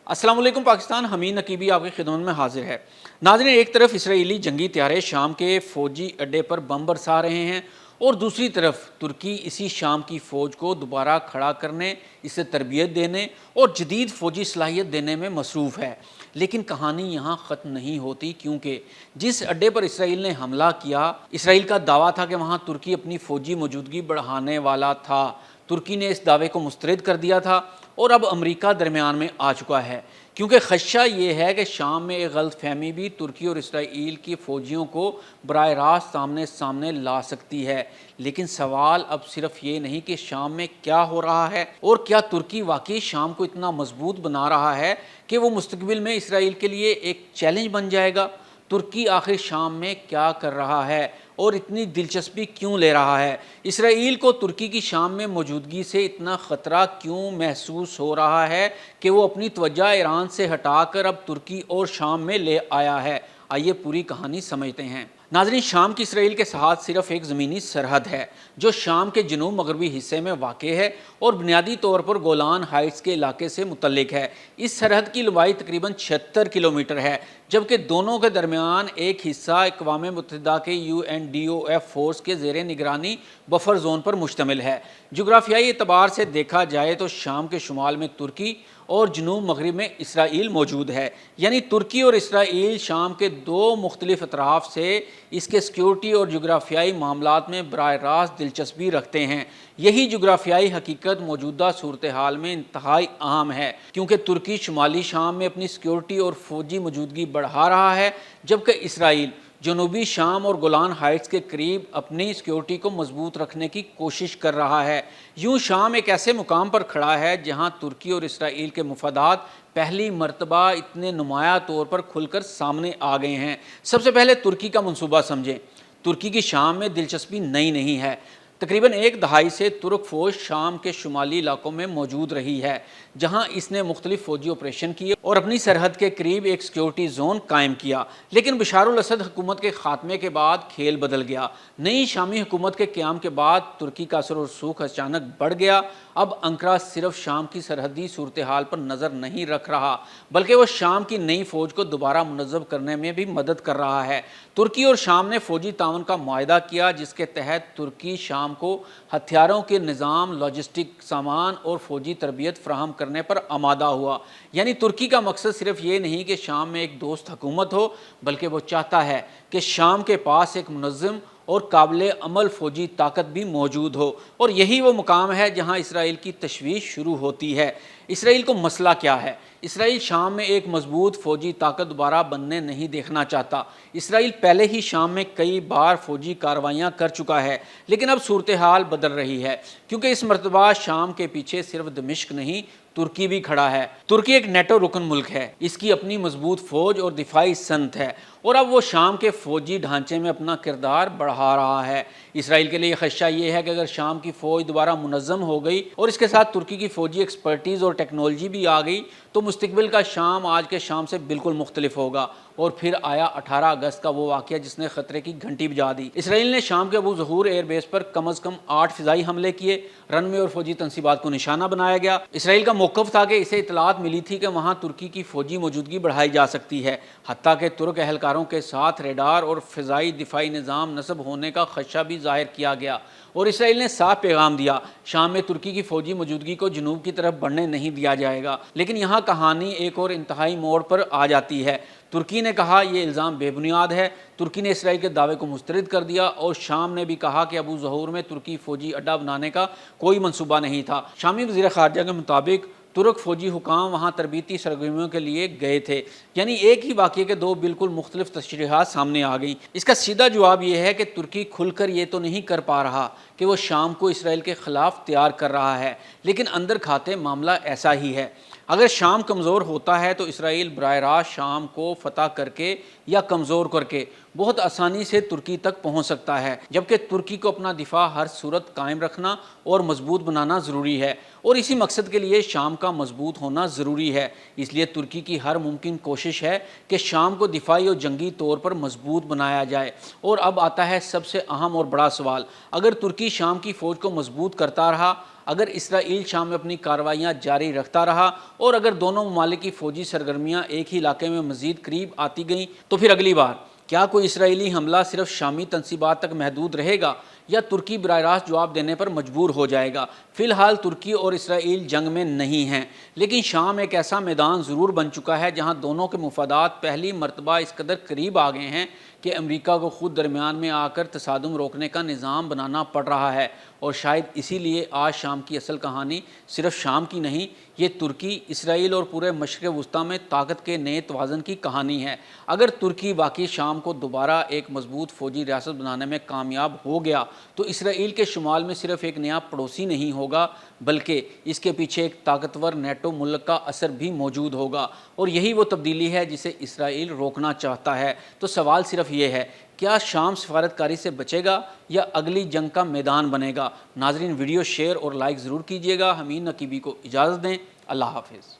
السلام علیکم پاکستان، حمید نقیبی آپ کی خدمت میں حاضر ہے۔ ناظرین، ایک طرف اسرائیلی جنگی طیارے شام کے فوجی اڈے پر بم برسا رہے ہیں اور دوسری طرف ترکی اسی شام کی فوج کو دوبارہ کھڑا کرنے، اسے تربیت دینے اور جدید فوجی صلاحیت دینے میں مصروف ہے۔ لیکن کہانی یہاں ختم نہیں ہوتی، کیونکہ جس اڈے پر اسرائیل نے حملہ کیا، اسرائیل کا دعویٰ تھا کہ وہاں ترکی اپنی فوجی موجودگی بڑھانے والا تھا۔ ترکی نے اس دعوے کو مسترد کر دیا تھا اور اب امریکہ درمیان میں آ چکا ہے، کیونکہ خدشہ یہ ہے کہ شام میں ایک غلط فہمی بھی ترکی اور اسرائیل کی فوجیوں کو براہ راست سامنے لا سکتی ہے۔ لیکن سوال اب صرف یہ نہیں کہ شام میں کیا ہو رہا ہے، اور کیا ترکی واقعی شام کو اتنا مضبوط بنا رہا ہے کہ وہ مستقبل میں اسرائیل کے لیے ایک چیلنج بن جائے گا۔ ترکی آخر شام میں کیا کر رہا ہے اور اتنی دلچسپی کیوں لے رہا ہے؟ اسرائیل کو ترکی کی شام میں موجودگی سے اتنا خطرہ کیوں محسوس ہو رہا ہے کہ وہ اپنی توجہ ایران سے ہٹا کر اب ترکی اور شام میں لے آیا ہے؟ آئیے پوری کہانی سمجھتے ہیں۔ ناظرین، شام کی اسرائیل کے ساتھ صرف ایک زمینی سرحد ہے جو شام کے جنوب مغربی حصے میں واقع ہے اور بنیادی طور پر گولان ہائٹس کے علاقے سے متعلق ہے۔ اس سرحد کی لمبائی تقریباً 76 کلومیٹر ہے، جبکہ دونوں کے درمیان ایک حصہ اقوام متحدہ کے UNDOF فورس کے زیر نگرانی بفر زون پر مشتمل ہے۔ جغرافیائی اعتبار سے دیکھا جائے تو شام کے شمال میں ترکی اور جنوب مغرب میں اسرائیل موجود ہے، یعنی ترکی اور اسرائیل شام کے دو مختلف اطراف سے اس کے سیکیورٹی اور جغرافیائی معاملات میں براہ راست دلچسپی رکھتے ہیں۔ یہی جغرافیائی حقیقت موجودہ صورتحال میں انتہائی اہم ہے، کیونکہ ترکی شمالی شام میں اپنی سیکیورٹی اور فوجی موجودگی بڑھا رہا ہے، جبکہ اسرائیل جنوبی شام اور گولان ہائٹس کے قریب اپنی سیکیورٹی کو مضبوط رکھنے کی کوشش کر رہا ہے۔ یوں شام ایک ایسے مقام پر کھڑا ہے جہاں ترکی اور اسرائیل کے مفادات پہلی مرتبہ اتنے نمایاں طور پر کھل کر سامنے آ گئے ہیں۔ سب سے پہلے ترکی کا منصوبہ سمجھیں۔ ترکی کی شام میں دلچسپی نئی نہیں ہے۔ تقریباً ایک دہائی سے ترک فوج شام کے شمالی علاقوں میں موجود رہی ہے، جہاں اس نے مختلف فوجی آپریشن کیے اور اپنی سرحد کے قریب ایک سیکیورٹی زون قائم کیا۔ لیکن بشار الاسد حکومت کے خاتمے کے بعد کھیل بدل گیا۔ نئی شامی حکومت کے قیام کے بعد ترکی کا اثر و رسوخ اچانک بڑھ گیا۔ اب انقرہ صرف شام کی سرحدی صورتحال پر نظر نہیں رکھ رہا، بلکہ وہ شام کی نئی فوج کو دوبارہ منظم کرنے میں بھی مدد کر رہا ہے۔ ترکی اور شام نے فوجی تعاون کا معاہدہ کیا، جس کے تحت ترکی شام کو ہتھیاروں کے نظام، لاجسٹک سامان اور فوجی تربیت فراہم کرنے پر آمادہ ہوا۔ یعنی ترکی کا مقصد صرف یہ نہیں کہ شام میں ایک دوست حکومت ہو، بلکہ وہ چاہتا ہے کہ شام کے پاس ایک منظم اور قابل عمل فوجی طاقت بھی موجود ہو، اور یہی وہ مقام ہے جہاں اسرائیل کی تشویش شروع ہوتی ہے۔ اسرائیل کو مسئلہ کیا ہے؟ اسرائیل شام میں ایک مضبوط فوجی طاقت دوبارہ بننے نہیں دیکھنا چاہتا۔ اسرائیل پہلے ہی شام میں کئی بار فوجی کارروائیاں کر چکا ہے، لیکن اب صورتحال بدل رہی ہے، کیونکہ اس مرتبہ شام کے پیچھے صرف دمشق نہیں، ترکی بھی کھڑا ہے۔ ترکی ایک نیٹو رکن ملک ہے، اس کی اپنی مضبوط فوج اور دفاعی صنعت ہے، اور اب وہ شام کے فوجی ڈھانچے میں اپنا کردار بڑھا رہا ہے۔ اسرائیل کے لیے خدشہ یہ ہے کہ اگر شام کی فوج دوبارہ منظم ہو گئی اور اس کے ساتھ ترکی کی فوجی ایکسپرٹیز اور ٹیکنالوجی بھی آ گئی، تو مستقبل کا شام آج کے شام سے بالکل مختلف ہوگا۔ اور پھر آیا 18 اگست کا وہ واقعہ جس نے خطرے کی گھنٹی بجا دی۔ اسرائیل نے شام کے ابو ظہور ایئر بیس پر کم از کم 8 فضائی حملے کیے، رن وے اور فوجی تنصیبات کو نشانہ بنایا گیا۔ اسرائیل کا موقف تھا کہ اسے اطلاعات ملی تھی کہ وہاں ترکی کی فوجی موجودگی بڑھائی جا سکتی ہے، حتیٰ کہ ترک اہلکاروں کے ساتھ ریڈار اور فضائی دفاعی نظام نصب ہونے کا خدشہ بھی ظاہر کیا گیا، اور اسرائیل نے صاف پیغام دیا، شام میں ترکی کی فوجی موجودگی کو جنوب کی طرف بڑھنے نہیں دیا جائے گا۔ لیکن یہاں کہانی ایک اور انتہائی موڑ پر آ جاتی ہے۔ ترکی نے کہا یہ الزام بے بنیاد ہے۔ ترکی نے اسرائیل کے دعوے کو مسترد کر دیا، اور شام نے بھی کہا کہ ابو ظہور میں ترکی فوجی اڈہ بنانے کا کوئی منصوبہ نہیں تھا۔ شامی وزیر خارجہ کے مطابق ترک فوجی حکام وہاں تربیتی سرگرمیوں کے لیے گئے تھے۔ یعنی ایک ہی واقعے کے دو بالکل مختلف تشریحات سامنے آ گئیں۔ اس کا سیدھا جواب یہ ہے کہ ترکی کھل کر یہ تو نہیں کر پا رہا کہ وہ شام کو اسرائیل کے خلاف تیار کر رہا ہے، لیکن اندر کھاتے معاملہ ایسا ہی ہے۔ اگر شام کمزور ہوتا ہے تو اسرائیل براہ راست شام کو فتح کر کے یا کمزور کر کے بہت آسانی سے ترکی تک پہنچ سکتا ہے، جبکہ ترکی کو اپنا دفاع ہر صورت قائم رکھنا اور مضبوط بنانا ضروری ہے، اور اسی مقصد کے لیے شام کا مضبوط ہونا ضروری ہے۔ اس لیے ترکی کی ہر ممکن کوشش ہے کہ شام کو دفاعی اور جنگی طور پر مضبوط بنایا جائے۔ اور اب آتا ہے سب سے اہم اور بڑا سوال، اگر ترکی شام کی فوج کو مضبوط کرتا رہا، اگر اسرائیل شام میں اپنی کارروائیاں جاری رکھتا رہا اور اگر دونوں ممالک کی فوجی سرگرمیاں ایک ہی علاقے میں مزید قریب آتی گئیں تو پھر اگلی بار کیا کوئی اسرائیلی حملہ صرف شامی تنصیبات تک محدود رہے گا یا ترکی براہ راست جواب دینے پر مجبور ہو جائے گا؟ فی الحال ترکی اور اسرائیل جنگ میں نہیں ہیں، لیکن شام ایک ایسا میدان ضرور بن چکا ہے جہاں دونوں کے مفادات پہلی مرتبہ اس قدر قریب آ گئے ہیں کہ امریکہ کو خود درمیان میں آ کر تصادم روکنے کا نظام بنانا پڑ رہا ہے۔ اور شاید اسی لیے آج شام کی اصل کہانی صرف شام کی نہیں، یہ ترکی، اسرائیل اور پورے مشرق وسطیٰ میں طاقت کے نئے توازن کی کہانی ہے۔ اگر ترکی واقعی شام کو دوبارہ ایک مضبوط فوجی ریاست بنانے میں کامیاب ہو گیا تو اسرائیل کے شمال میں صرف ایک نیا پڑوسی نہیں ہوگا بلکہ اس کے پیچھے ایک طاقتور نیٹو ملک کا اثر بھی موجود ہوگا، اور یہی وہ تبدیلی ہے جسے اسرائیل روکنا چاہتا ہے۔ تو سوال صرف یہ ہے، کیا شام سفارتکاری سے بچے گا یا اگلی جنگ کا میدان بنے گا؟ ناظرین، ویڈیو شیئر اور لائک ضرور کیجیے گا۔ حمید نقیبی کو اجازت دیں، اللہ حافظ۔